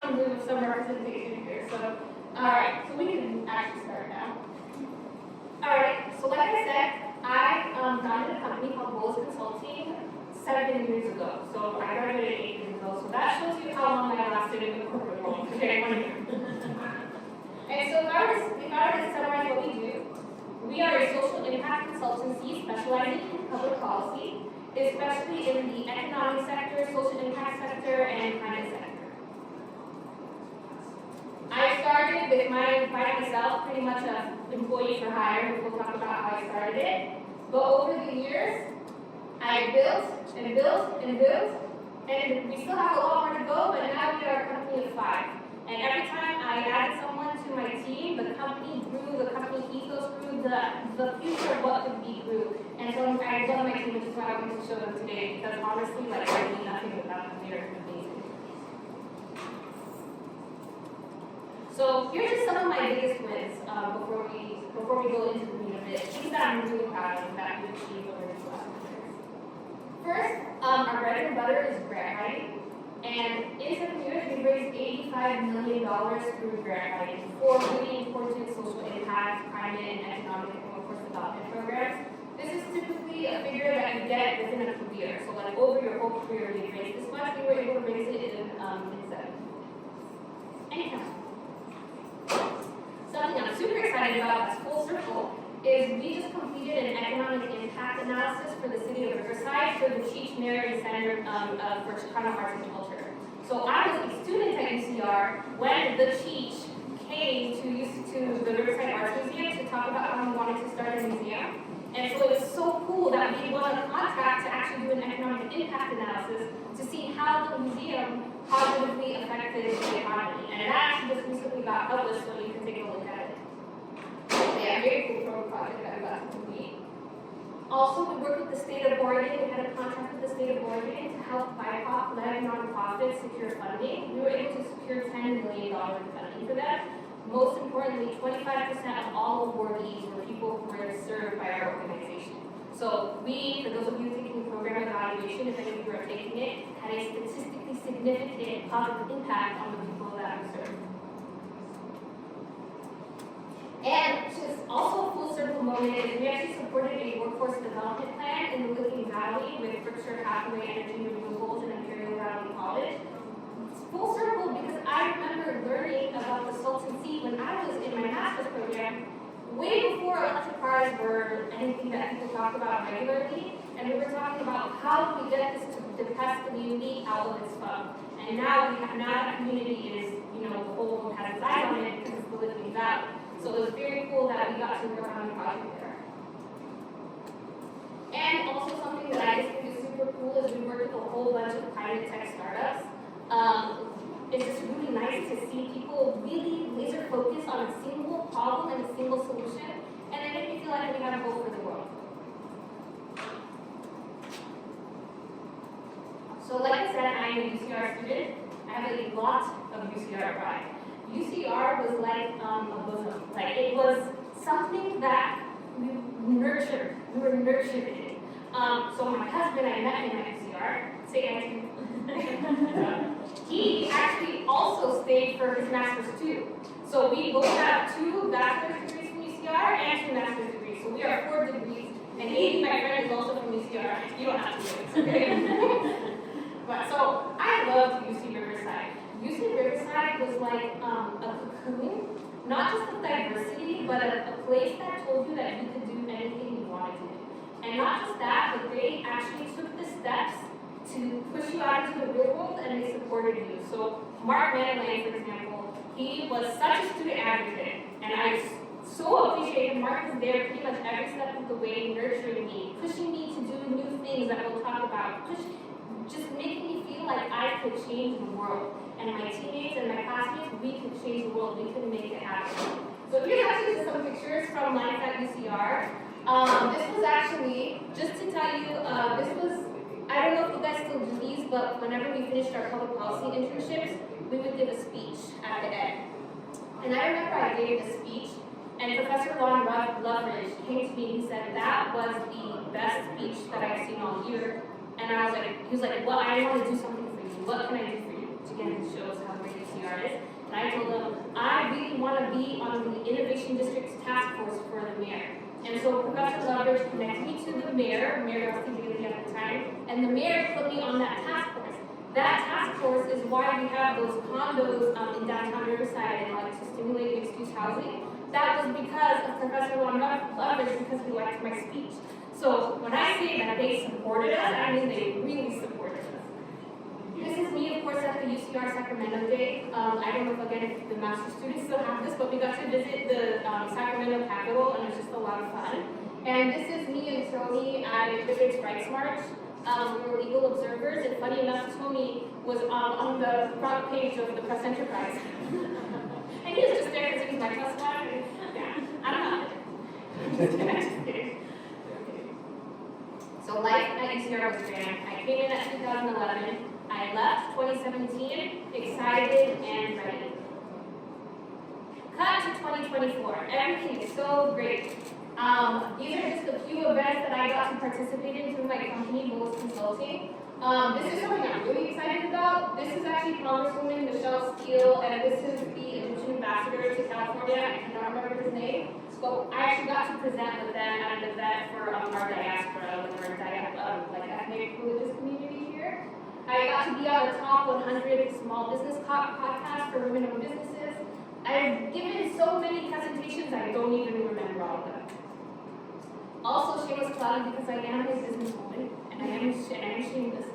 do some representation here. So, alright, so we can actually start now. Alright, so like I said, I founded a company called Boules Consulting 7 years ago. So I graduated 8 years ago. So that shows you how long I lasted in the corporate world. Okay, 1 year. And so if I were to summarize what we do, we are a social impact consultancy specializing in public policy, especially in the economic sector, social impact sector, and climate sector. I started with by myself, pretty much an employee for hire, and we'll talk about how I started it. But over the years, I built and built and built, and we still have a lot more to go, but now we are a company of 5. And every time I added someone to my team, the company grew, the company ethos grew, the future of what could be grew. And so I love my team, which is why I wanted to show them today, because honestly, like, I need nothing without them. They're amazing. So here's just some of my biggest wins before we go into the meat of it. Things that I'm really proud of that we've achieved over these last years. First, our bread and butter is grant writing. And in 7 years, we've raised $85 million through grant writing for really important social impact, climate, and economic and workforce development programs. This is typically a figure that you get within a career. So like over your whole career, you've raised this much. We were able to raise it in 7. Anyhow. Something I'm super excited about that's full circle is we just completed an economic impact analysis for the city of Riverside for the Cheech Marianne Center for Chicano Arts and Culture. So I was a student at UCR when the Cheech came to the Riverside Arts Museum to talk about how we wanted to start a museum. And so it was so cool that we won a contract to actually do an economic impact analysis to see how the museum positively affected the economy. And it actually just recently got published, so you can take a look at it. Yeah, very cool project that we got to complete. Also, we worked with the state of Oregon. We had a contract with the state of Oregon to help BIPOC-led nonprofits secure funding. We were able to secure $10 million in funding for that. Most importantly, 25% of all awardees were people who were served by our organization. So we, for those of you taking the program evaluation, if any of you are taking it, had a statistically significant positive impact on the people that we serve. And just also a full circle moment is we actually supported a workforce development plan in the Licking Valley with Berkshire Hathaway Energy Renewables and Imperial Valley College. It's full circle because I remember learning about the Salton Sea when I was in my master's program, way before electric cars were anything that people talk about regularly. And we were talking about how do we get this to the pest community out of its fun. And now that community is, the whole world has its eye on it because it's the Licking Valley. So it was very cool that we got to work on the project there. And also something that I just think is super cool is we worked with a whole bunch of climate tech startups. It's just really nice to see people really laser focused on a single problem and a single solution, and it made me feel like we have hope for the world. So like I said, I'm a UCR student. I have a lot of UCR pride. UCR was like a bosom. Like it was something that we nurtured. We were nurtured in it. So my husband, I met him at UCR. Say hi to he actually also stayed for his master's too. So we both have 2 bachelor's degrees from UCR and 2 master's degrees. So we are 4 degrees. And Amy, my friend, is also from UCR. You don't have to do this, okay? But so I loved UC Riverside. UC Riverside was like a cocoon, not just of diversity, but a place that told you that you could do anything you wanted to do. And not just that, but they actually took the steps to push you out into the real world, and they supported you. So Mark Manley, for example, he was such a student advocate, and I so appreciate him. Mark was there pretty much every step of the way, nurturing me, pushing me to do new things that we'll talk about, just making me feel like I could change the world. And my teammates and my classmates, we could change the world. We could make it happen. So here's actually just some pictures from life at UCR. This was actually, just to tell you, this was, I don't know if you guys still do these, but whenever we finished our public policy internships, we would give a speech at the end. And I remember I gave the speech, and Professor Ron Loveridge came to me and he said, that was the best speech that I've seen all year. And I was like, he was like, well, I want to do something for you. What can I do for you? Again, it shows how great UCR And I told them, I really want to be on the Innovation District's task force for the mayor. And so Professor Loveridge connected me to the mayor, Mayor Dusty at the time, and the mayor put me on that task force. That task force is why we have those condos in downtown Riverside and like to stimulate mixed-use housing. That was because of Professor Loveridge, because he liked my speech. So when I say that they supported us, I mean they really supported us. This is me, of course, at the UCR Sacramento Day. I don't know if, again, if the master students still have this, but we got to visit the Sacramento Capitol, and it was just a lot of fun. And this is me and Tony at Exhibits Rights March. We were legal observers, and funny enough, Tony was on the front page of the Press Enterprise. And he was just there because he was my plus one. Yeah, I'm not. Just kidding. So life at UCR was grand. I came in at 2011. I left 2017, excited and ready. Cut to 2024. Everything is so great. These are just a few events that I got to participate in through my company, Boules Consulting. This is something I'm really excited about. This is actually Congresswoman Michelle Steele, and this is the Egyptian ambassador to California. I cannot remember his name. So I actually got to present with them at an event for our diaspora, with our like ethnic religious community here. I got to be on the top 100 small business podcast for women-owned businesses. I've given so many presentations I don't even remember all of them. Also, shameless plug, because I am a businesswoman, and I am shameless.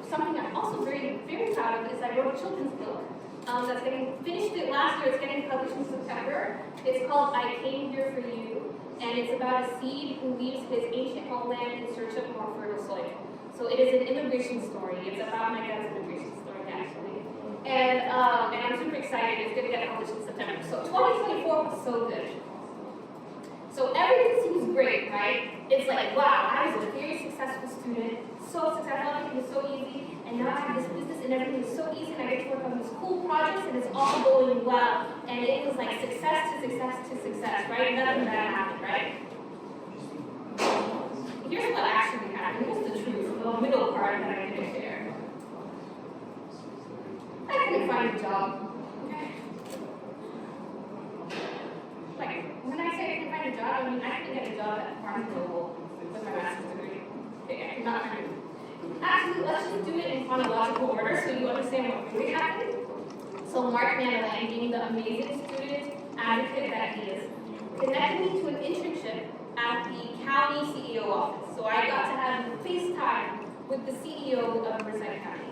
Something I'm also very, very proud of is I wrote a children's book. That's finished it last year. It's getting published in September. It's called I Came Here For You, and it's about a seed who leaves his ancient homeland in search of more fertile soil. So it is an immigration story. It's about my dad's immigration story, actually. And I'm super excited. It's going to get published in September. So 2024 was so good. So everything seems great, right? It's like, wow, I was a very successful student, so successful, everything was so easy, and now I have this business and everything is so easy, and I get to work on these cool projects, and it's all going well, and it was like success to success to success, right? Nothing bad happened, right? Here's what actually happened. Here's the truth, the middle part that I didn't share. I couldn't find a job. Like, when I say I couldn't find a job, I mean I couldn't get a job at Barnes & Noble with my master's degree. Okay, I'm not trying to. Actually, let's just do it in chronological order so you understand what really happened. So Mark Mandeline, being the amazing student advocate that he is, connected me to an internship at the county CEO office. So I got to have FaceTime with the CEO of Riverside County.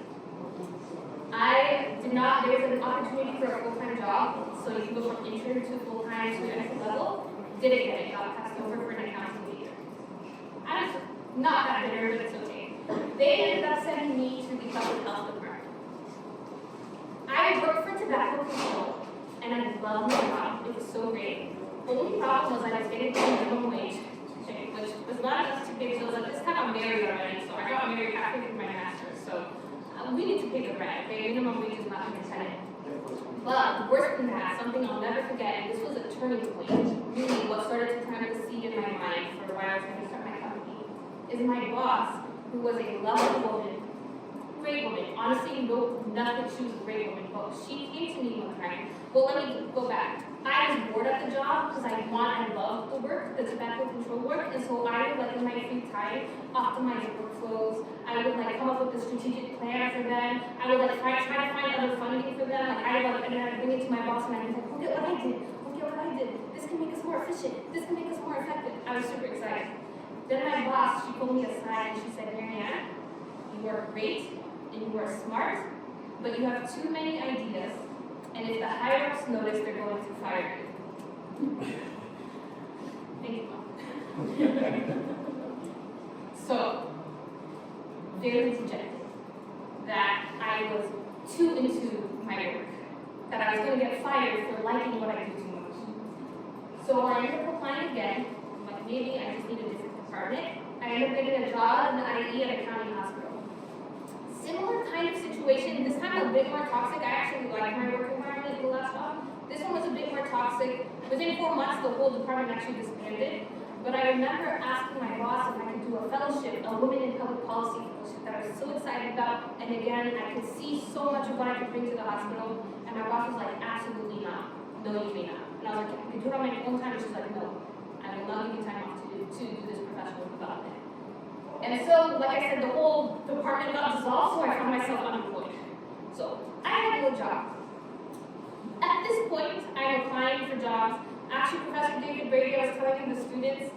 There was an opportunity for a full-time job, so you can go from intern to full-time to entry level. Didn't get it, got passed over for an accounting major. I'm not that bitter, but it's okay. They ended up sending me to the public health department. I worked for tobacco control, and I loved my job. It was so great. The only problem was I was getting paid minimum wage, which was not enough to pay bills. At this time, I'm married already, so I got married halfway through my master's. So we need to pay the rent. Okay, minimum wage is not going to cut it. But worse than that, something I'll never forget, and this was a turning point. Really, what started to plant the seed in my mind for why I was going to start my company, is my boss, who was a lovely woman, great woman. Honestly, nothing. She was a great woman, but she came to me one time. Well, let me go back. I was bored at the job because I love the work, the tobacco control work, and so I would, like, in my free time, optimize workflows. I would, like, come up with a strategic plan for them. I would, like, try to find other funding for them. Like, and then I'd bring it to my boss, and I'd be like, look at what I did. Look at what I did. This can make us more efficient. This can make us more effective. I was super excited. Then my boss, she pulled me aside, and she said, Marianne, you are great, and you are smart, but you have too many ideas. And if the higher-ups notice, they're going to fire you. Thank you, Mom. So, very dejected that I was too into my work, that I was going to get fired for liking what I do too much. So I ended up applying again. I'm like, maybe I just need a different department. I ended up getting a job in the IE at a county hospital. Similar kind of situation, this time a bit more toxic. I actually liked my work environment in the last job. This one was a bit more toxic. Within 4 months, the whole department actually disbanded. But I remember asking my boss if I could do a fellowship, a Women in Public Policy fellowship that I was so excited about. And again, I could see so much of what I could bring to the hospital. And my boss was like, absolutely not. No, you may not. And I was like, I can do it on my own time. And she's like, no, I will not give you time off to do this professional development. And so, like I said, the whole department got dissolved, so I found myself unemployed. So I had no job. At this point, I'm applying for jobs. Actually, Professor David Brady, I was telling the students,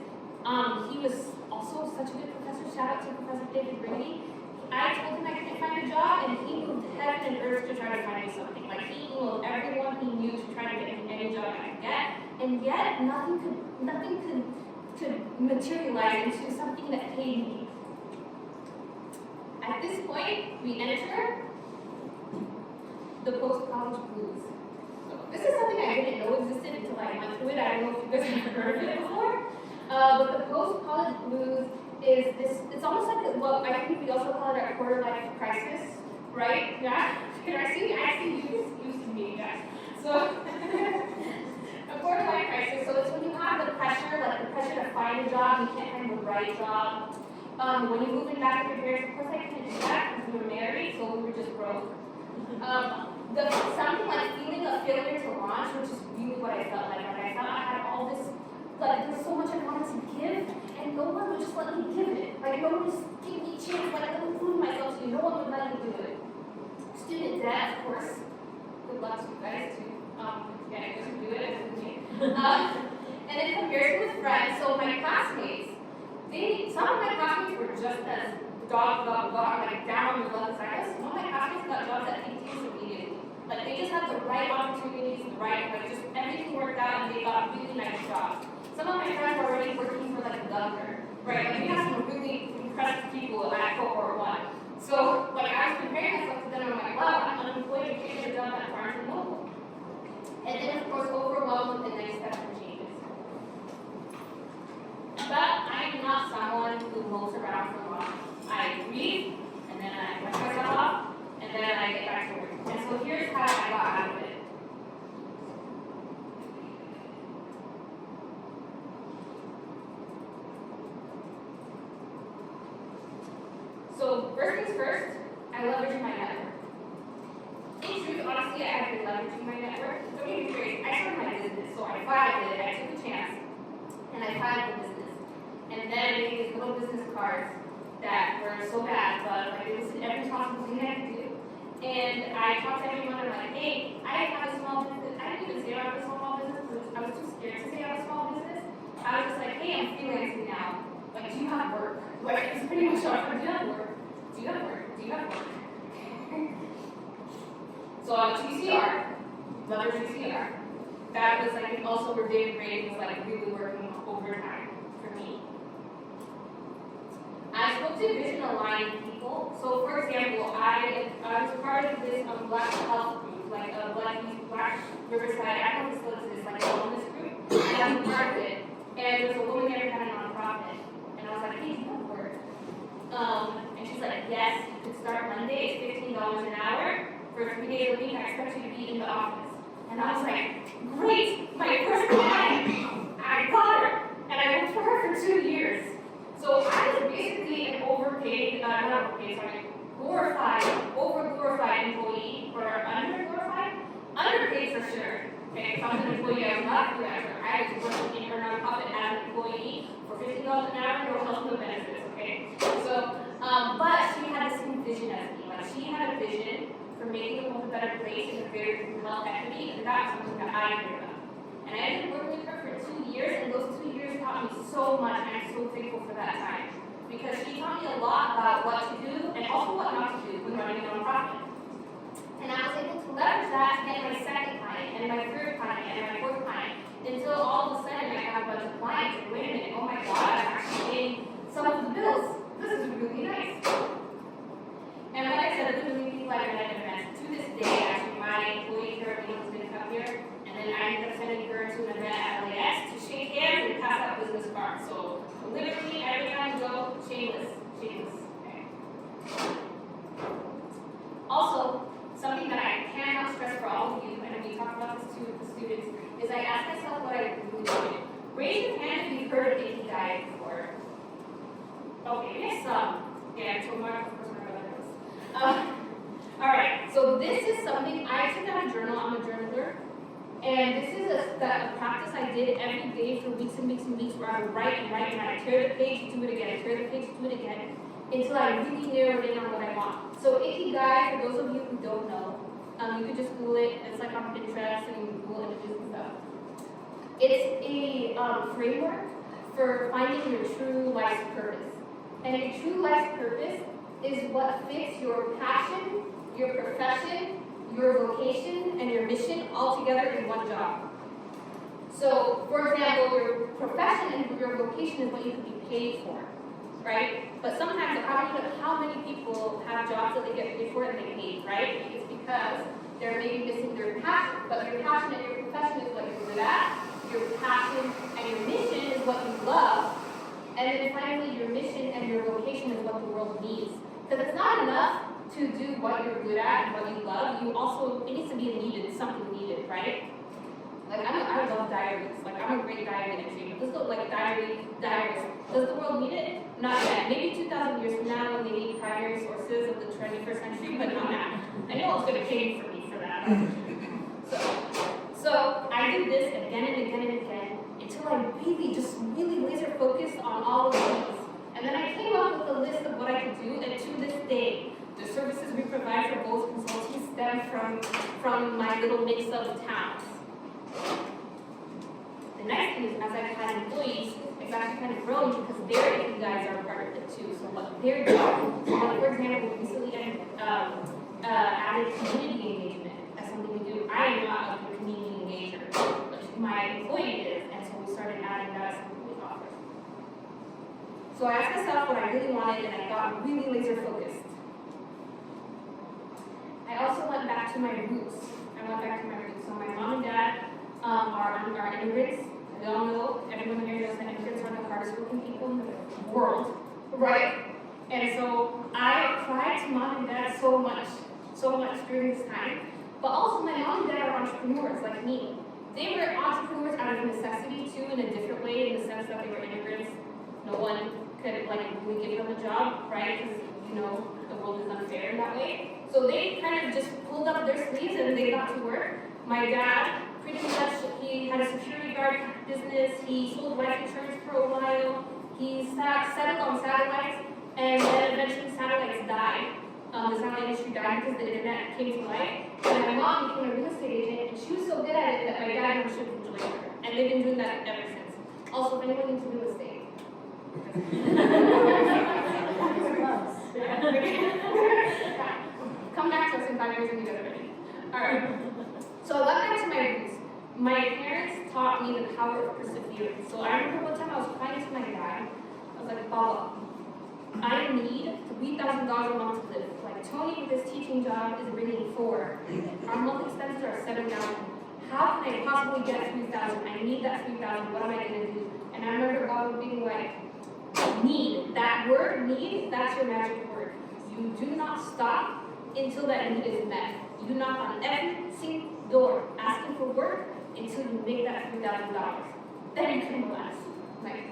he was also such a good professor. Shout out to Professor David Brady. I told him I couldn't find a job, and he moved heaven and earth to try to find me something. Like, he emailed everyone he knew to try to get me any job I could get, and yet nothing could materialize into something that paid me. At this point, we enter the post-college blues. So this is something I didn't know existed until I went through it. I don't know if you guys have heard of it before. But the post-college blues is this, it's almost like, well, I think we also call it a quarter-life crisis, right? Yeah? I see you see me, guys. So, a quarter-life crisis, so it's when you have the pressure, like the pressure to find a job, you can't find the right job. When you're moving back with your parents, of course I couldn't do that because we were married, so we were just broke. Something like feeling a failure to launch, which is really what I felt like. Like I felt I had all this, like there's so much I wanted to give, and no one would just let me give it. Like no one would just give me a chance, like I would prove myself to you, no one would let me do it. Student debt, of course. Good luck to you guys too. Yeah, you guys can do it, and me. And in comparison with friends, so my classmates, some of my classmates were just as like down on the left side. Some of my classmates got jobs at PTs immediately. Like they just had the right opportunities, like just everything worked out, and they got really nice jobs. Some of my friends were already working for like the governor, right? Like we had some really impressive people at cohort 1. So like I was comparing myself to them, and I'm like, wow, I'm unemployed, I can't get a job at Barnes & Noble. And then of course overwhelmed with the next step and changes. But I'm not someone who moves around for long. I read, and then I brush myself off, and then I get back to work. And so here's how I got out of it. So first things first, I leverage my network. In truth, honestly, I have been leveraging my network. Don't get me crazy. I started my business, so I filed it, I took a chance, and I filed the business. And then I made these little business cards that were so bad, but like it was every possible thing I could do. And I talked to everyone, and I'm like, hey, I have a small business. I didn't even say I have a small business because I was too scared to say I have a small business. I was just like, hey, I'm freelancing now. Like, do you have work? Like, it's pretty much all. Do you have work? Do you have work? Do you have work? So on TCR, another TCR. That was like also where David Brady was like really working overtime for me. I spoke to vision aligned people. So for example, I was part of this Black Health group, like a Black Riverside, I don't know what this is, like a wellness group, and I was part of it. And there was a woman there who had a nonprofit, and I was like, hey, do you have work? And she's like, yes, you could start Monday, it's $15 an hour. For 3 days a week, I expect you to be in the office. And I was like, great, my first client, I got her. And I worked for her for 2 years. So I was basically an over-glorified employee, or under-glorified? Underpaid for sure. Okay, if I was an employee, I was not a freelancer. I was working in her nonprofit as an employee for $15 an hour, no health, no benefits, okay? So, but she had the same vision as me. Like, she had a vision for making the world a better place and greater health equity, and that's something that I cared about. And I ended up working with her for 2 years, and those 2 years taught me so much, and I'm so thankful for that time. Because she taught me a lot about what to do, and also what not to do when running a nonprofit. And I was able to leverage that to get my second client, and my third client, and my fourth client, until all of a sudden I have a bunch of clients, and wait a minute, oh my god, I'm actually paying some of the bills. This is really nice. And like I said, literally people I met at events. To this day, actually, my employee currently has been come here, and then I ended up sending her to an event at LAX to shake hands and pass out business cards. So literally every time you go, shameless. Okay. Also, something that I cannot stress for all of you, and we talked about this too with the students, is I ask myself what I really wanted. Raise your hand if you've heard of Icky Diet before. Okay, yes, yeah, I told Mark, of course, my brother knows. Alright, so this is something I took out have a journal. I'm a journaler. And this is a practice I did every day for weeks and weeks and weeks, where I would write and write and write. Tear the page, do it again. Tear the page, do it again, until I really narrowed in on what I want. So Ikigai, for those of you who don't know, you could just Google it. It's like on Pinterest and Google images and stuff. It's a framework for finding your true life's purpose. And your true life's purpose is what fits your passion, your profession, your vocation, and your mission all together in one job. So, for example, your profession and your vocation is what you could be paid for, right? But sometimes, how many people have jobs that they get paid for and they paid, right? It's because they're maybe missing their passion, but your passion and your profession is what you're good at. Your passion and your mission is what you love. And then finally, your mission and your vocation is what the world needs. Because it's not enough to do what you're good at and what you love. You also, it needs to be needed, something needed, right? Like, I love diaries. Like, I'm a great diary entry. Let's go, like, diaries. Does the world need it? Not yet. Maybe 2,000 years from now when they need primary sources of the 21st century, but not now. I know it's going to change for me for that. So I did this again and again and again until I really laser focused on all of these. And then I came up with a list of what I could do, and to this day, the services we provide for Boules Consulting stem from my little mix of talents. The next thing is, as I've had employees, it's actually kind of grown because their guys are part of it too. So what they're doing, for example, we recently added community engagement as something we do. I am not a community engager, but my employee is, and so we started adding that as something we offer. So I asked myself what I really wanted, and I got really laser focused. I also went back to my roots. So my mom and dad are immigrants. We all know, everyone here knows that immigrants are the hardest working people in the world, right? And so I applied to mom and dad so much during this time. But also my mom and dad are entrepreneurs like me. They were entrepreneurs out of necessity too, in a different way, in the sense that they were immigrants. No one could really give them a job, right? Because the world is unfair in that way. So they kind of just pulled up their sleeves and they got to work. My dad, pretty much, he had a security guard business. He sold life insurance for a while. He settled on satellites, and then eventually satellites died. The satellite industry died because the internet came to light. And my mom became a real estate agent, and she was so good at it that my dad and she joined her. And they've been doing that ever since. Also, if anyone needs real estate. Come back to us in 5 years when you guys are ready. Alright. So I went back to my roots. My parents taught me the power of perseverance. So I remember one time I was crying to my dad. I was like, Baba, I need $3,000 a month to live. Like, Tony with his teaching job is bringing 4. Our monthly expenses are 7,000. How can I possibly get 3,000? I need that 3,000. What am I going to do? And I remember Baba being like, need. That word, need, that's your magic word. You do not stop until that need is met. You knock on every single door asking for work until you make that $3,000. Then you can relax. Like,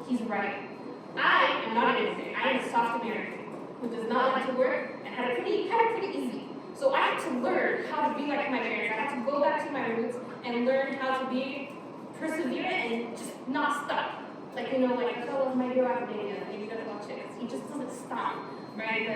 he's right. I am not an immigrant. I am a soft American who does not like to work and had it pretty easy. So I had to learn how to be like my parents. I had to go back to my roots and learn how to be perseverant and just not stop. Like, like I love My Hero Academia, and you gotta watch it. He just doesn't stop, right?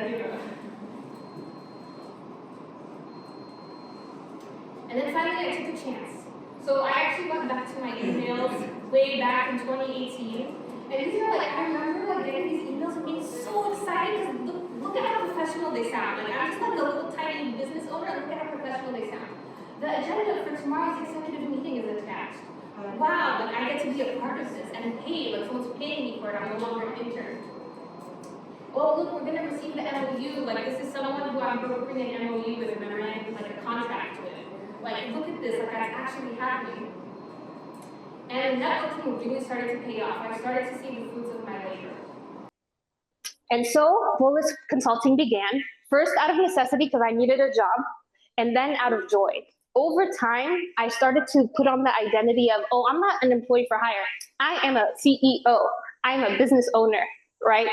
And then finally, I took a chance. So I actually went back to my emails way back in 2018. And these are I remember getting these emails and being so excited because look at how professional they sound. Like, I'm just a little tiny business owner, and look at how professional they sound. The agenda for tomorrow's executive meeting is attached. Wow, I get to be a part of this and paid, someone's paying me for it, I'm no longer an intern. Oh, look, we're gonna receive the MOU, this is someone who I'm brokering an MOU with, a memorandum, a contract with. Look at this, that's actually happening. And networking really started to pay off. I started to see the fruits of my labor. And so Boules Consulting began, first out of necessity because I needed a job, and then out of joy. Over time, I started to put on the identity of, oh, I'm not an employee for hire. I am a CEO. I'm a business owner, right?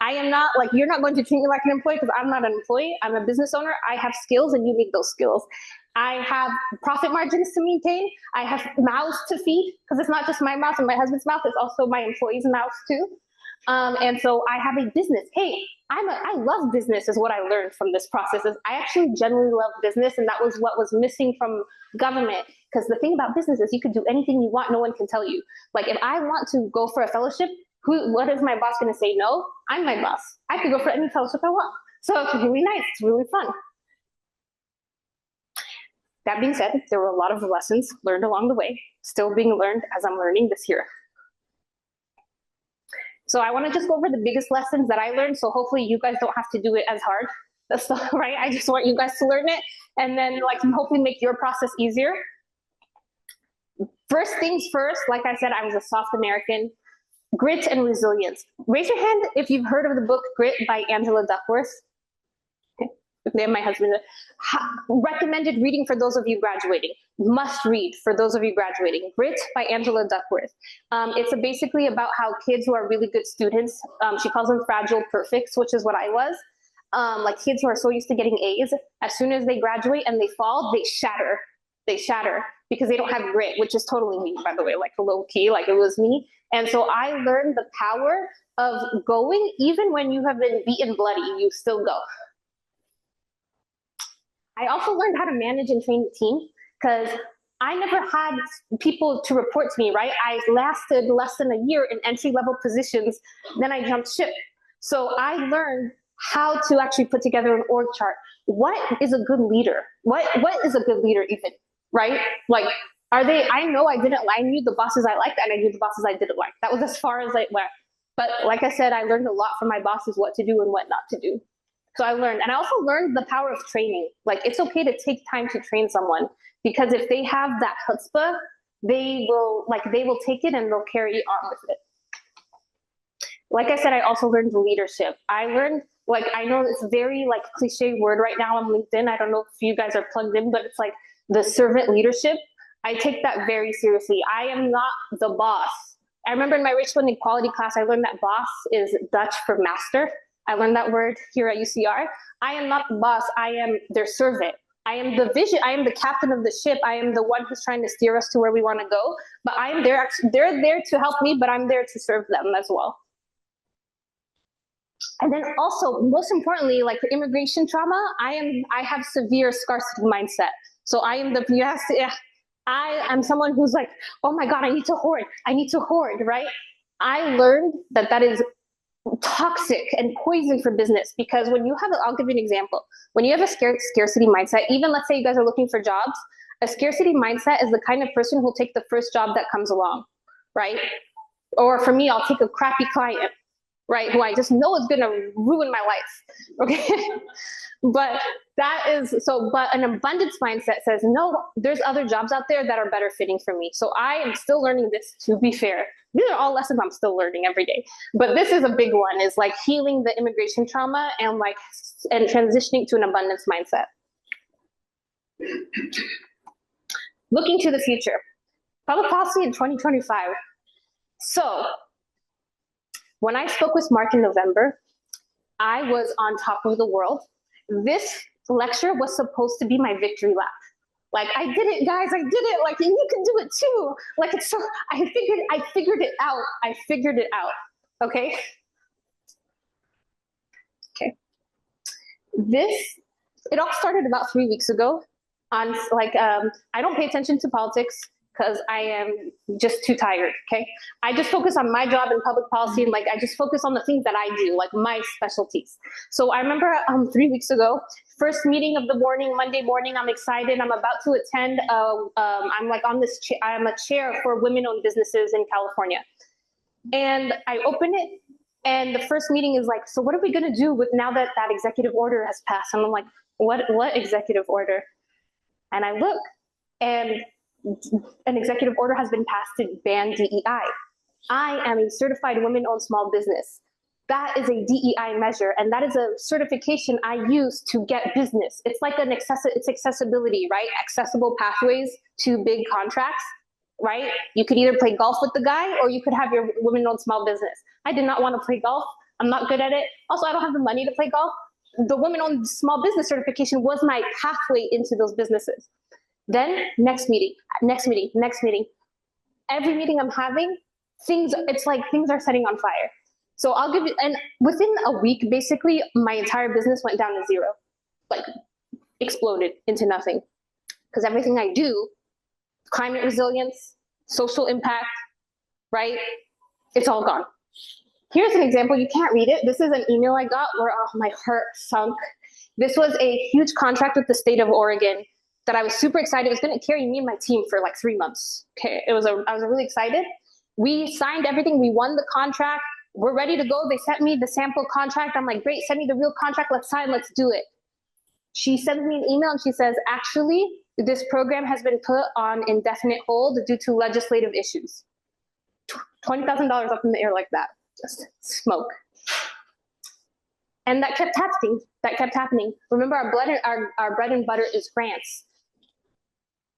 I am not like, you're not going to treat me like an employee because I'm not an employee. I'm a business owner. I have skills and you need those skills. I have profit margins to maintain. I have mouths to feed because it's not just my mouth and my husband's mouth. It's also my employees' mouths too. And so I have a business. Hey, I love business is what I learned from this process. Is I actually genuinely love business, and that was what was missing from government. Because the thing about business is you could do anything you want. No one can tell you. Like if I want to go for a fellowship, what is my boss going to say? No, I'm my boss. I can go for any fellowship I want. So it's really nice. It's really fun. That being said, there were a lot of lessons learned along the way, still being learned as I'm learning this year. So I want to just go over the biggest lessons that I learned. So hopefully you guys don't have to do it as hard. That's right. I just want you guys to learn it and then like hopefully make your process easier. First things first, like I said, I was a soft American. Grit and resilience. Raise your hand if you've heard of the book Grit by Angela Duckworth. My husband recommended reading for those of you graduating. Must read for those of you graduating. Grit by Angela Duckworth. It's basically about how kids who are really good students, she calls them fragile perfects, which is what I was. Like kids who are so used to getting A's, as soon as they graduate and they fall, they shatter. They shatter because they don't have grit, which is totally me, by the way, like low key, like it was me. And so I learned the power of going, even when you have been beaten bloody, you still go. I also learned how to manage and train the team because I never had people to report to me, right? I lasted less than a year in entry-level positions, then I jumped ship. So I learned how to actually put together an org chart. What is a good leader? What is a good leader even, right? Like, I know I didn't lie. I knew the bosses I liked and I knew the bosses I didn't like. That was as far as I went. But like I said, I learned a lot from my bosses, what to do and what not to do. So I learned, and I also learned the power of training. Like it's okay to take time to train someone because if they have that chutzpah, they will take it and they'll carry on with it. Like I said, I also learned leadership. I learned, like, I know it's a very like cliche word right now on LinkedIn. I don't know if you guys are plugged in, but it's like the servant leadership. I take that very seriously. I am not the boss. I remember in my racial inequality class, I learned that boss is Dutch for master. I learned that word here at UCR. I am not the boss. I am their servant. I am the vision. I am the captain of the ship. I am the one who's trying to steer us to where we want to go. But I am there. They're there to help me, but I'm there to serve them as well. And then also, most importantly, like the immigration trauma, I have severe scarcity mindset. So I am I am someone who's like, oh my God, I need to hoard, right? I learned that is toxic and poison for business because when you have, I'll give you an example. When you have a scarcity mindset, even let's say you guys are looking for jobs, a scarcity mindset is the kind of person who'll take the first job that comes along, right? Or for me, I'll take a crappy client, right? Who I just know is going to ruin my life, okay? But an abundance mindset says, no, there's other jobs out there that are better fitting for me. So I am still learning this, to be fair. These are all lessons I'm still learning every day. But this is a big one, is like healing the immigration trauma and transitioning to an abundance mindset. Looking to the future, public policy in 2025. So when I spoke with Mark in November, I was on top of the world. This lecture was supposed to be my victory lap. Like, I did it, guys, I did it. Like, and you can do it too. Like, it's so, I figured it out. I figured it out, okay? Okay. It all started about 3 weeks ago on I don't pay attention to politics because I am just too tired, okay? I just focus on my job in public policy and I just focus on the things that I do, like my specialties. So I remember 3 weeks ago, first meeting of the morning, Monday morning, I'm excited. I'm about to attend, I'm like on this, I'm a chair for women-owned businesses in California. And I open it and the first meeting is like, so what are we gonna do with now that that executive order has passed? And I'm like, what executive order? And I look and an executive order has been passed to ban DEI. I am a certified women-owned small business. That is a DEI measure, and that is a certification I use to get business. It's like it's accessibility, right? Accessible pathways to big contracts, right? You could either play golf with the guy or you could have your women-owned small business. I did not want to play golf. I'm not good at it. Also, I don't have the money to play golf. The women-owned small business certification was my pathway into those businesses. Then next meeting, next meeting, next meeting. Every meeting I'm having, it's like things are setting on fire. So I'll give you, and within a week, basically, my entire business went down to zero, like exploded into nothing. Because everything I do, climate resilience, social impact, right? It's all gone. Here's an example. You can't read it. This is an email I got where my heart sunk. This was a huge contract with the state of Oregon that I was super excited. It was going to carry me and my team for like 3 months. Okay, I was really excited. We signed everything. We won the contract. We're ready to go. They sent me the sample contract. I'm like, great, send me the real contract. Let's sign. Let's do it. She sends me an email and she says, actually, this program has been put on indefinite hold due to legislative issues. $20,000 up in the air like that. Just smoke. And that kept happening. That kept happening. Remember, our bread and butter is grants.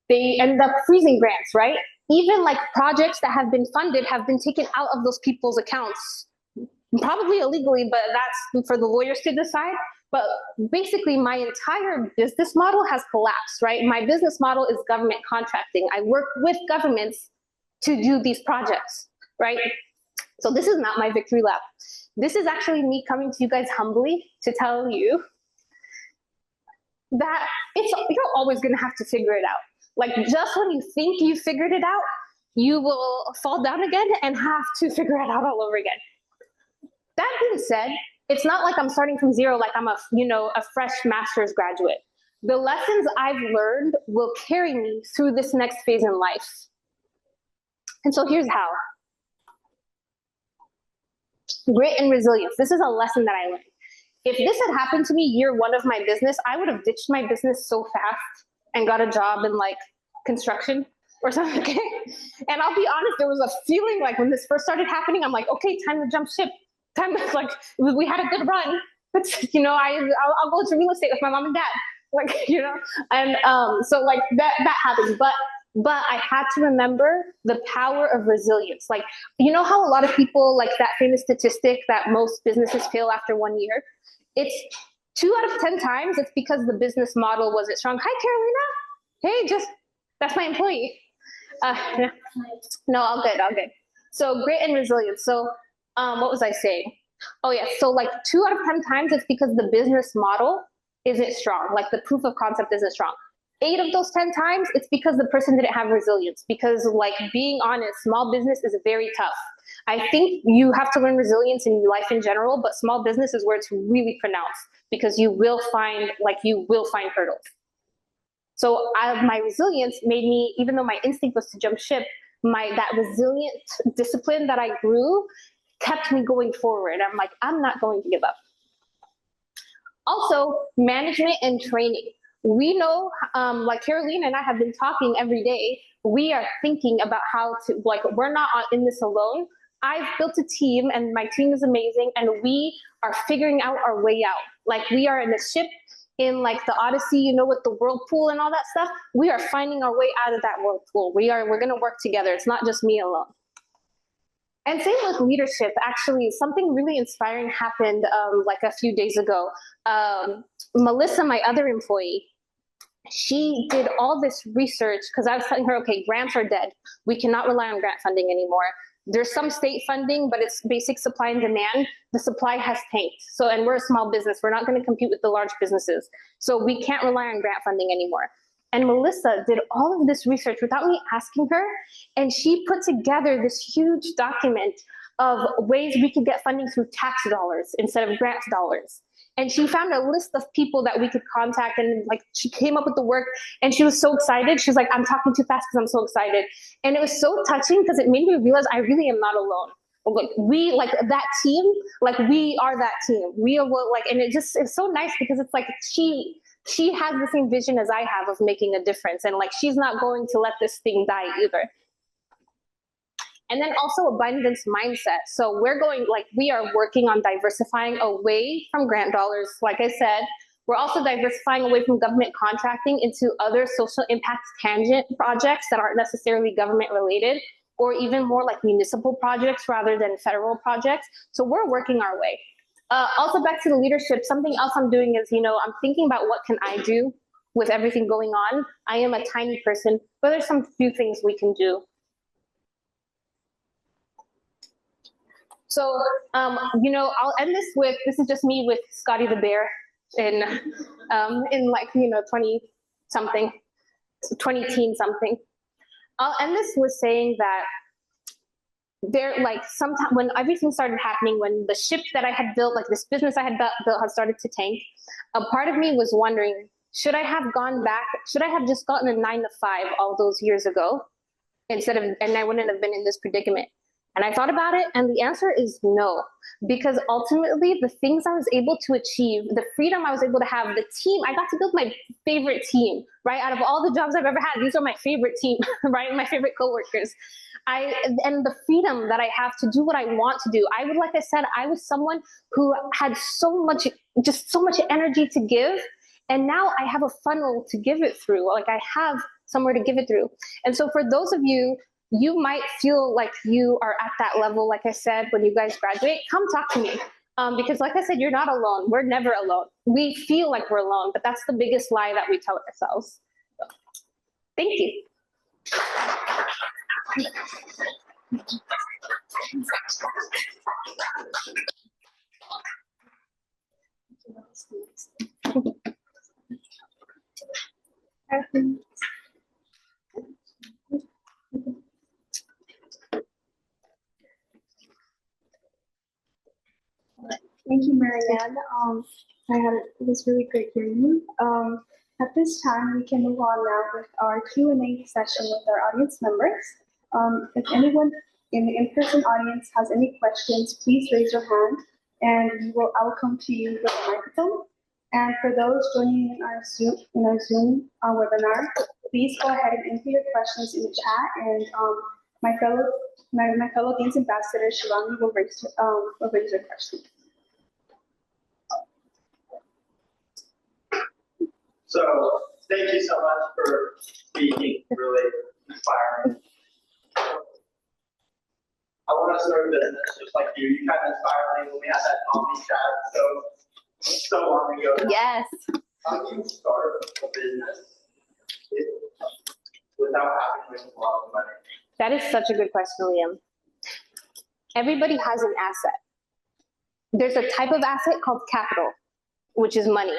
They ended up freezing grants, right? Even like projects that have been funded have been taken out of those people's accounts, probably illegally, but that's for the lawyers to decide. But basically, my entire business model has collapsed, right? My business model is government contracting. I work with governments to do these projects, right? So this is not my victory lap. This is actually me coming to you guys humbly to tell you that you're always going to have to figure it out. Like, just when you think you figured it out, you will fall down again and have to figure it out all over again. That being said, it's not like I'm starting from zero, like I'm a fresh master's graduate. The lessons I've learned will carry me through this next phase in life. And so here's how. Grit and resilience. This is a lesson that I learned. If this had happened to me year one of my business, I would have ditched my business so fast and got a job in like construction or something. Okay? And I'll be honest, there was a feeling like when this first started happening, I'm like, okay, time to jump ship. Time to, like, we had a good run. But, I'll go to real estate with my mom and dad. Like, and so like that happened. But I had to remember the power of resilience. Like, you know how a lot of people, like that famous statistic that most businesses fail after 1 year? It's 2 out of 10 times, it's because the business model wasn't strong. Hi, Carolina. Hey, that's my employee. No, all good. So grit and resilience. So what was I saying? Oh yeah, so like 2 out of 10 times, it's because the business model isn't strong. Like the proof of concept isn't strong. 8 of those 10 times, it's because the person didn't have resilience. Because, like, being honest, small business is very tough. I think you have to learn resilience in life in general, but small business is where it's really pronounced because you will find hurdles. So my resilience made me, even though my instinct was to jump ship, that resilient discipline that I grew kept me going forward. I'm like, I'm not going to give up. Also, management and training. We know, like Caroline and I have been talking every day, we are thinking about how to, like, we're not in this alone. I've built a team and my team is amazing and we are figuring out our way out. Like, we are in a ship in like the Odyssey, with the whirlpool and all that stuff. We are finding our way out of that whirlpool. We're going to work together. It's not just me alone. And same with leadership. Actually, something really inspiring happened like a few days ago. Melissa, my other employee, she did all this research because I was telling her, okay, grants are dead. We cannot rely on grant funding anymore. There's some state funding, but it's basic supply and demand. The supply has tanked. So, and we're a small business. We're not going to compete with the large businesses. So we can't rely on grant funding anymore. And Melissa did all of this research without me asking her. And she put together this huge document of ways we could get funding through tax dollars instead of grant dollars. And she found a list of people that we could contact, and like she came up with the work and she was so excited. She was like, I'm talking too fast because I'm so excited. And it was so touching because it made me realize I really am not alone. Like, we, like that team, like we are that team. We are like, and it's so nice because it's like she has the same vision as I have of making a difference. And like, she's not going to let this thing die either. And then also abundance mindset. So we are working on diversifying away from grant dollars. Like I said, we're also diversifying away from government contracting into other social impact tangent projects that aren't necessarily government related, or even more like municipal projects rather than federal projects. So we're working our way. Also back to the leadership, something else I'm doing is, I'm thinking about what can I do with everything going on. I am a tiny person, but there's some few things we can do. So, I'll end this with, this is just me with Scotty the Bear in 20 something, 20 something. I'll end this with saying that sometimes when everything started happening, when the ship that I had built, like this business I had built had started to tank, a part of me was wondering, should I have gone back? Should I have just gotten a 9 to 5 all those years ago and I wouldn't have been in this predicament? And I thought about it, and the answer is no, because ultimately the things I was able to achieve, the freedom I was able to have, the team, I got to build my favorite team, right? Out of all the jobs I've ever had, these are my favorite team, right? My favorite coworkers. And the freedom that I have to do what I want to do. Like I said, I was someone who had so much energy to give. And now I have a funnel to give it through. Like I have somewhere to give it through. And so for those of you, you might feel like you are at that level. Like I said, when you guys graduate, come talk to me. Because like I said, you're not alone. We're never alone. We feel like we're alone, but that's the biggest lie that we tell ourselves. So, thank you. Thank you, Marianne. It was really great hearing you. At this time, we can move on now with our Q&A session with our audience members. If anyone in the in-person audience has any questions, please raise your hand, and I will come to you with a microphone. And for those joining in our Zoom webinar, please go ahead and enter your questions in the chat, and my fellow Dean's Ambassador Shivani will raise your question. So thank you so much for speaking, really inspiring. I want to start a business just like you. You kind of inspired me when we had that coffee chat so long ago. Yes. How do you start a business without having to make a lot of money? That is such a good question, Liam. Everybody has an asset. There's a type of asset called capital, which is money.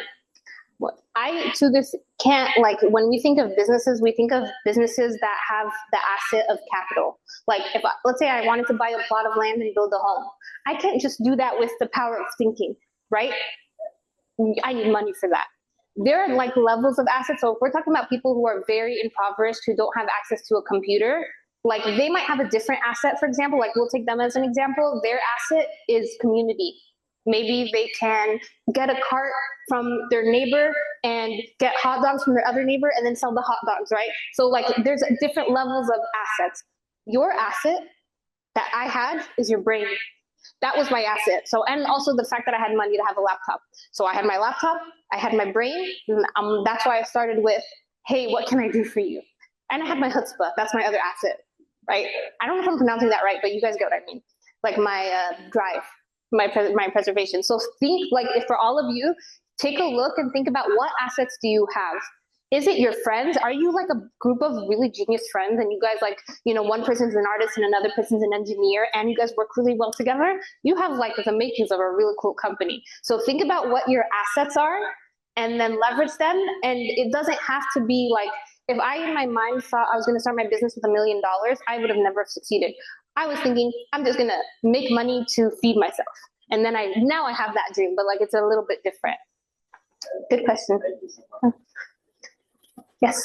When we think of businesses, we think of businesses that have the asset of capital. Like let's say I wanted to buy a plot of land and build a home. I can't just do that with the power of thinking, right? I need money for that. There are like levels of assets. So if we're talking about people who are very impoverished, who don't have access to a computer, like they might have a different asset, for example, like we'll take them as an example. Their asset is community. Maybe they can get a cart from their neighbor and get hot dogs from their other neighbor and then sell the hot dogs, right? So like there's different levels of assets. Your asset that I had is your brain. That was my asset. So, and also the fact that I had money to have a laptop. So I had my laptop, I had my brain, and that's why I started with, hey, what can I do for you? And I had my chutzpah, that's my other asset, right? I don't know if I'm pronouncing that right, but you guys get what I mean. Like my drive. My preservation. So think like if for all of you, take a look and think about what assets do you have? Is it your friends? Are you like a group of really genius friends and you guys like, one person's an artist and another person's an engineer and you guys work really well together? You have like the makings of a really cool company. So think about what your assets are and then leverage them. And it doesn't have to be like, if I in my mind thought I was going to start my business with $1 million, I would have never succeeded. I was thinking, I'm just gonna make money to feed myself. And then now I have that dream, but like it's a little bit different. Good question. Yes.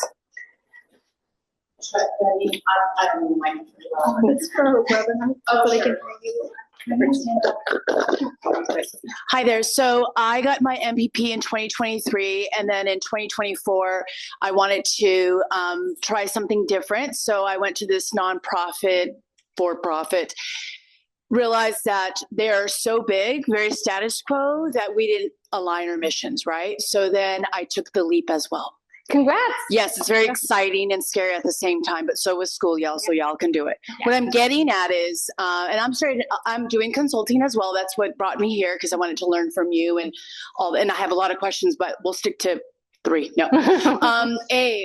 Hi there. So I got my MPP in 2023, and then in 2024, I wanted to try something different. So I went to this nonprofit, for-profit, realized that they're so big, very status quo, that we didn't align our missions, right? So then I took the leap as well. Congrats. Yes, it's very exciting and scary at the same time, but so was school, y'all, so y'all can do it. What I'm getting at is, and I'm doing consulting as well. That's what brought me here because I wanted to learn from you and I have a lot of questions, but we'll stick to 3. No.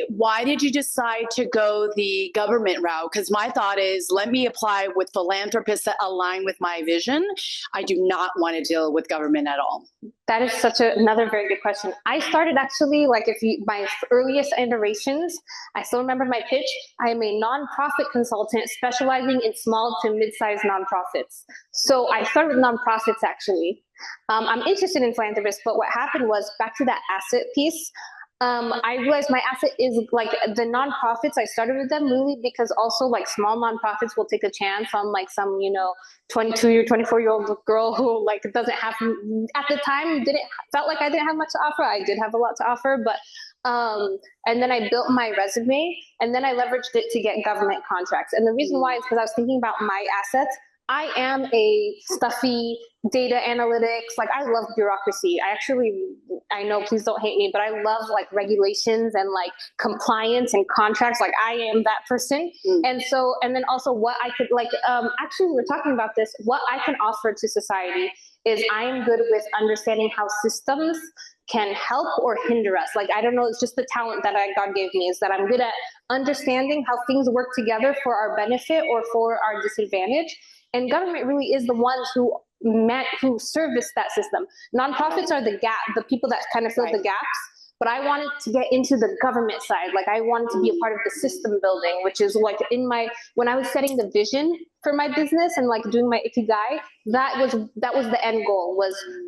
Why did you decide to go the government route? Because my thought is, let me apply with philanthropists that align with my vision. I do not want to deal with government at all. That is another very good question. I started actually, my earliest iterations, I still remember my pitch. I am a nonprofit consultant specializing in small to mid-sized nonprofits. So I started with nonprofits actually. I'm interested in philanthropists, but what happened was, back to that asset piece, I realized my asset is like the nonprofits. I started with them really because also like small nonprofits will take a chance on like some, 22 or 24-year-old girl who like doesn't have, at the time, felt like I didn't have much to offer. I did have a lot to offer, but and then I built my resume and then I leveraged it to get government contracts. And the reason why is because I was thinking about my assets. I am a stuffy data analytics. Like, I love bureaucracy. I know, please don't hate me, but I love like regulations and like compliance and contracts. Like, I am that person. And then also what I could actually we were talking about this, what I can offer to society is I am good with understanding how systems can help or hinder us. Like, I don't know, it's just the talent that God gave me, is that I'm good at understanding how things work together for our benefit or for our disadvantage. And government really is the ones who service that system. Nonprofits are the people that kind of fill the gaps. But I wanted to get into the government side. Like, I wanted to be a part of the system building, which is like when I was setting the vision for my business and like doing my ikigai, that was the end goal.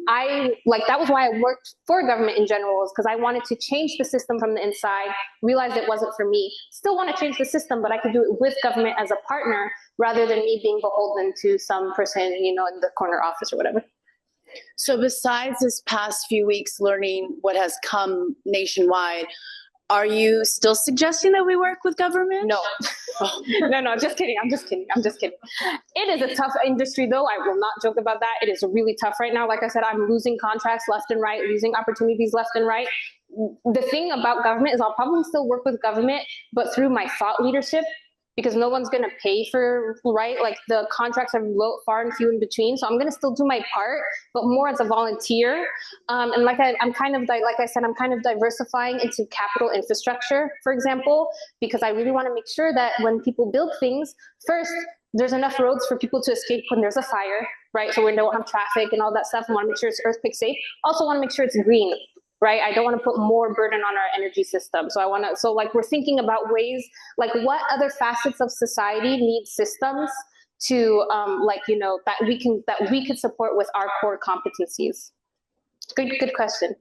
That was why I worked for government in general, is because I wanted to change the system from the inside, realized it wasn't for me. Still want to change the system, but I could do it with government as a partner rather than me being beholden to some person, in the corner office or whatever. So besides this past few weeks learning what has come nationwide, are you still suggesting that we work with government? No. No, just kidding. I'm just kidding. It is a tough industry though. I will not joke about that. It is really tough right now. Like I said, I'm losing contracts left and right, losing opportunities left and right. The thing about government is I'll probably still work with government, but through my thought leadership, because no one's going to pay for, right? Like, the contracts are far and few in between. So I'm going to still do my part, but more as a volunteer. And like I'm kind of diversifying into capital infrastructure, for example, because I really want to make sure that when people build things, first, there's enough roads for people to escape when there's a fire, right? So we don't have traffic and all that stuff. I want to make sure it's earthquake safe. Also want to make sure it's green. Right? I don't want to put more burden on our energy system. So we're thinking about ways, like, what other facets of society need systems to, that we could support with our core competencies. Good question.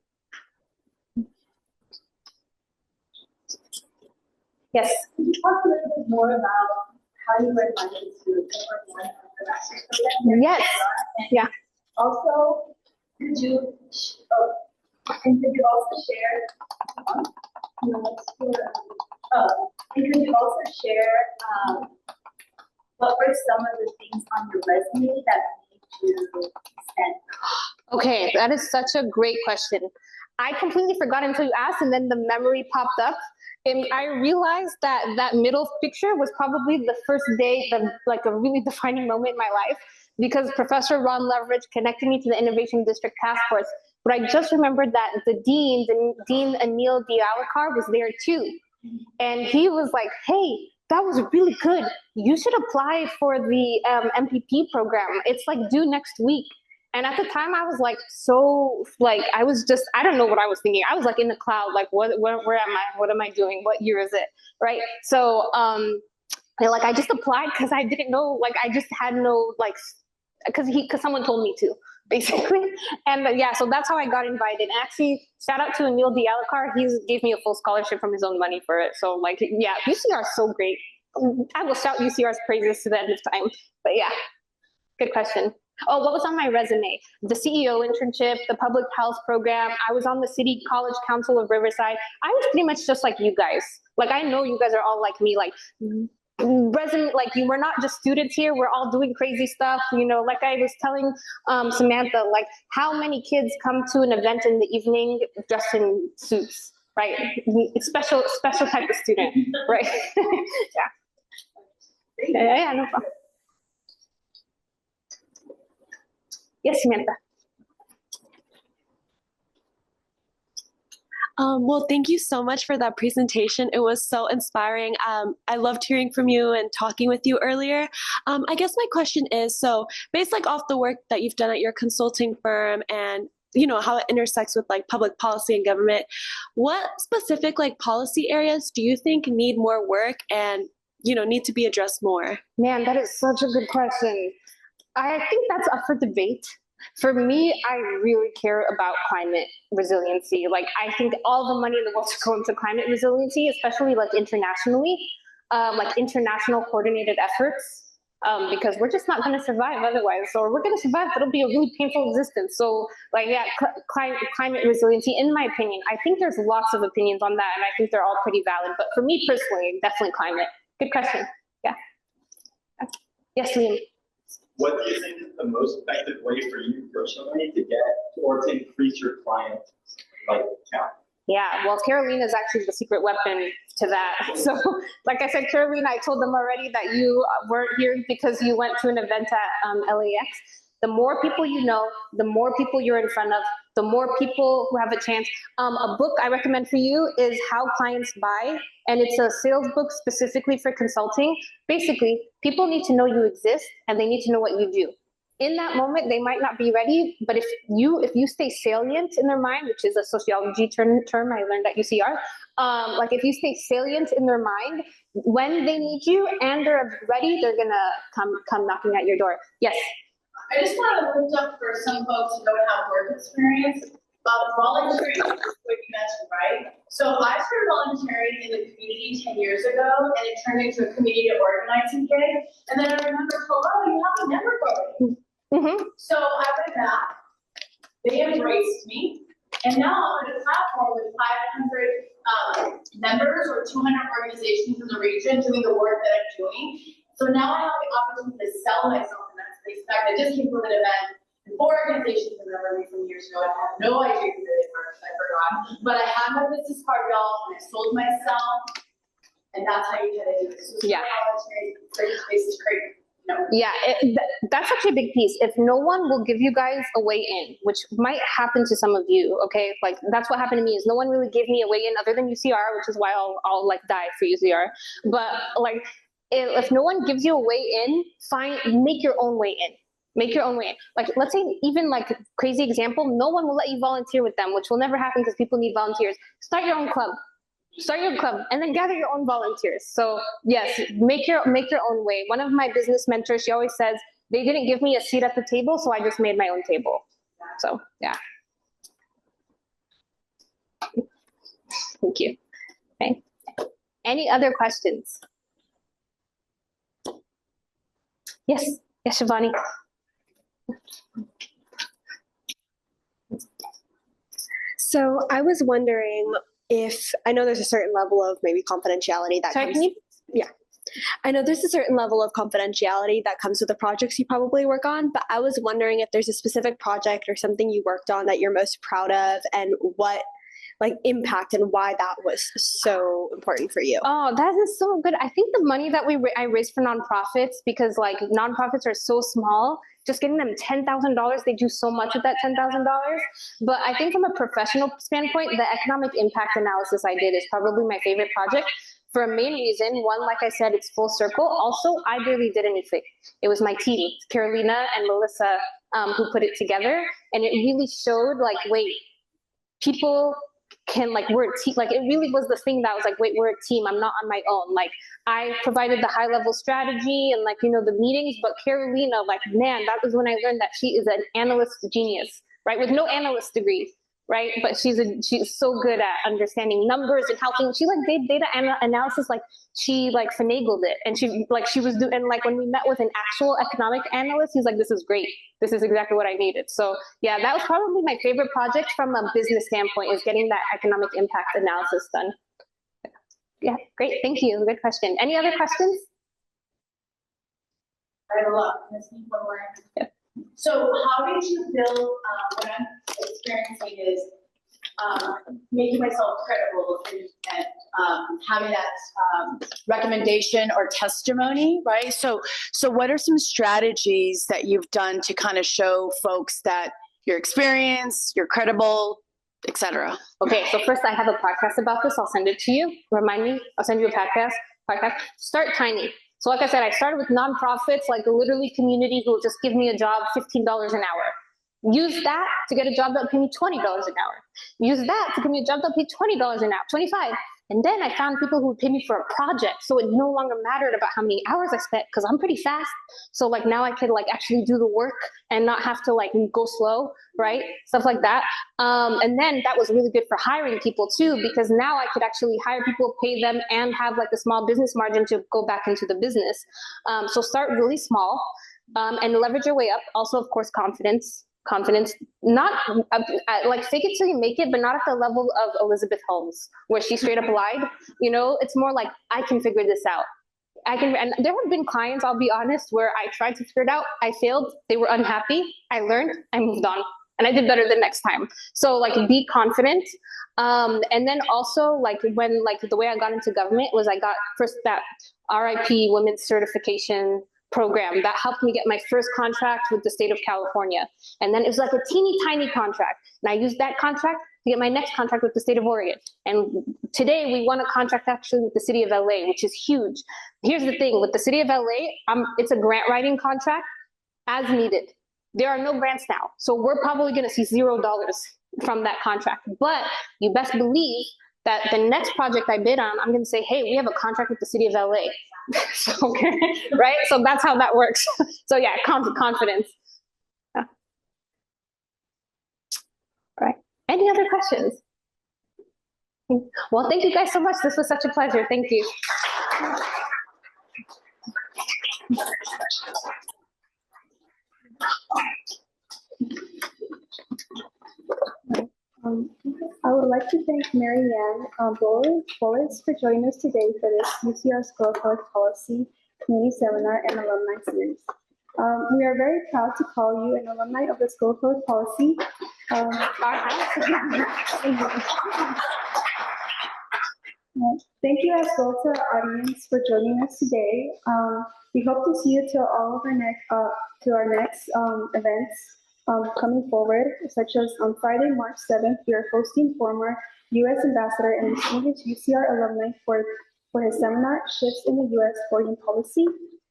Yes. Could you talk a little bit more about how you were funded to support one of the master's program? Yes. Yeah. Also, could you also share what were some of the things on your resume that made you stand out? Okay, that is such a great question. I completely forgot until you asked, and then the memory popped up. And I realized that middle picture was probably the first day, a really defining moment in my life, because Professor Ron Leverage connected me to the Innovation District Task Force. But I just remembered that the Dean Anil Dialekar, was there too. And he was like, hey, that was really good. You should apply for the MPP program. It's like due next week. And at the time I was like, I don't know what I was thinking. I was like in the cloud, like, where am I? What am I doing? What year is it? Right. So, I just applied because I didn't know, I just had no, because someone told me to, basically. And so that's how I got invited. And actually, shout out to Anil Dialekar. He gave me a full scholarship from his own money for it. So UCR is so great. I will shout UCR's praises to the end of time. But yeah, good question. Oh, what was on my resume? The CEO internship, the public health program. I was on the City College Council of Riverside. I was pretty much just like you guys. I know you guys are all like me, resume, you were not just students here, we're all doing crazy stuff, like I was telling Samantha, how many kids come to an event in the evening dressed in suits, right? Special type of student, right? Yeah, no problem. Yes, Samantha. Well, thank you so much for that presentation. It was so inspiring. I loved hearing from you and talking with you earlier. I guess my question is, so based off the work that you've done at your consulting firm and how it intersects with public policy and government, what specific policy areas do you think need more work and need to be addressed more? Man, that is such a good question. I think that's up for debate. For me, I really care about climate resiliency. I think all the money in the world should go into climate resiliency, especially internationally, international coordinated efforts, because we're just not going to survive otherwise. Or we're going to survive, but it'll be a really painful existence. So climate resiliency, in my opinion, I think there's lots of opinions on that, and I think they're all pretty valid. But for me personally, definitely climate. Good question. Yeah. Yes, Liam. What do you think is the most effective way for you personally to get or to increase your client count? Yeah, well, Carolina is actually the secret weapon to that. So, like I said, Carolina, I told them already that you weren't here because you went to an event at LAX. The more people you know, the more people you're in front of, the more people who have a chance. A book I recommend for you is How Clients Buy, and it's a sales book specifically for consulting. Basically, people need to know you exist and they need to know what you do. In that moment, they might not be ready, but if you stay salient in their mind, which is a sociology term I learned at UCR, if you stay salient in their mind, when they need you and they're ready, they're gonna come knocking at your door. Yes. I just want to lift up for some folks who don't have work experience about volunteering, what you mentioned, right? So I started volunteering in the community 10 years ago, and it turned into a community organizing gig. And then I remember, hello, you have a network already. Mm-hmm. So I went back, they embraced me, and now I'm on a platform with 500 members or 200 organizations in the region doing the work that I'm doing. So now I have the opportunity to sell myself in that space. In fact, I just came from an event, and 4 organizations remember me from years ago. I have no idea who they were, I forgot. But I have my business card, y'all, and I sold myself, and that's how you get it. So yeah. Great space is great. No. Yeah, that's actually a big piece. If no one will give you guys a way in, which might happen to some of you, okay? That's what happened to me, is no one really gave me a way in other than UCR, which is why I'll die for UCR. But if no one gives you a way in, make your own way in. Make your own way in. Let's say even crazy example, no one will let you volunteer with them, which will never happen because people need volunteers. Start your own club. Start your club and then gather your own volunteers. So yes, make your own way. One of my business mentors, she always says, they didn't give me a seat at the table, so I just made my own table. So yeah. Thank you. Okay. Any other questions? Yes, Shivani. So I was wondering if, I know there's a certain level of maybe confidentiality that Sorry, comes. can you? Yeah. I know there's a certain level of confidentiality that comes with the projects you probably work on, but I was wondering if there's a specific project or something you worked on that you're most proud of, and what impact and why that was so important for you. Oh, that is so good. I think the money that I raised for nonprofits, because nonprofits are so small, just getting them $10,000, they do so much with that $10,000. But I think from a professional standpoint, the economic impact analysis I did is probably my favorite project. For a main reason, one, like I said, it's full circle. Also, I barely did anything. It was my team, Carolina and Melissa, who put it together. And it really showed wait, people can we're a team. It really was the thing that was wait, we're a team. I'm not on my own. I provided the high level strategy and the meetings, but Carolina, man, that was when I learned that she is an analyst genius, right? With no analyst degree, right? But she's so good at understanding numbers and how things. She did data analysis, she finagled it, and she was doing. And when we met with an actual economic analyst, he's like, "This is great. This is exactly what I needed." So yeah, that was probably my favorite project from a business standpoint, is getting that economic impact analysis done. Yeah, great. Thank you. Good question. Any other questions? I have a lot. Let's need one more. Yeah. So how did you build, what I'm experiencing is making myself credible and having that recommendation or testimony, right? So what are some strategies that you've done to kind of show folks that you're experienced, you're credible, etc.? Okay, so first I have a podcast about this. I'll send it to you. Remind me. I'll send you a podcast. Start tiny. So like I said, I started with nonprofits, like literally community who will just give me a job, $15 an hour. Use that to get a job that will pay me $20 an hour. Use that to give me a job that will pay $20 an hour, 25. And then I found people who would pay me for a project. So it no longer mattered about how many hours I spent because I'm pretty fast. So like now I could like actually do the work and not have to like go slow, right? Stuff like that. And then that was really good for hiring people too, because now I could actually hire people, pay them, and have like a small business margin to go back into the business. So start really small and leverage your way up. Also, of course, confidence, not like fake it till you make it, but not at the level of Elizabeth Holmes, where she straight up lied. You know, it's more like, I can figure this out. And there have been clients, I'll be honest, where I tried to figure it out. I failed. They were unhappy. I learned. I moved on. And I did better the next time. So like be confident. And then also like when like the way I got into government was I got first that RIP women's certification program that helped me get my first contract with the state of California. And then it was like a teeny tiny contract. And I used that contract to get my next contract with the state of Oregon. And today we won a contract actually with the city of LA, which is huge. Here's the thing with the city of LA, it's a grant writing contract as needed. There are no grants now. So we're probably going to see $0 from that contract. But you best believe that the next project I bid on, I'm going to say, hey, we have a contract with the city of LA. So, okay, right? So that's how that works. So yeah, confidence. Yeah. All right. Any other questions? Well, thank you guys so much. This was such a pleasure. Thank you. I would like to thank Marianne Boules for joining us today for this UCR School of Public Policy Community Seminar and Alumni Series. We are very proud to call you an alumni of the School of Public Policy. Thank you as well to our audience for joining us today. We hope to see you to all of our next events coming forward, such as on Friday, March 7th, we are hosting former U.S. Ambassador and distinguished UCR alumni for his seminar, Shifts in the U.S. Foreign Policy,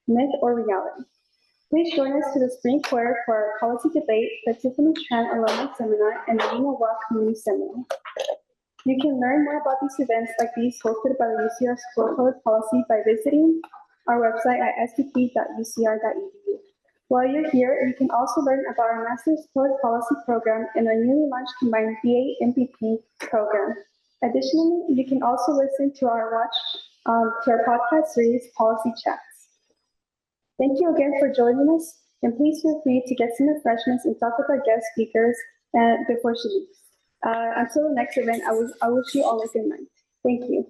Myth or Reality. Please join us to the Spring Quarter for our policy debate, the Tiffany Tran Alumni Seminar, and the Lena Watt Community Seminar. You can learn more about these events like these hosted by the UCR School of Public Policy by visiting our website at spp.ucr.edu. While you're here, you can also learn about our Master's Public Policy program and our newly launched combined BA and MPP program. Additionally, you can also listen to our podcast series, Policy Chats. Thank you again for joining us, and please feel free to get some refreshments and talk with our guest speakers before she leaves. Until the next event, I wish you all a good night. Thank you.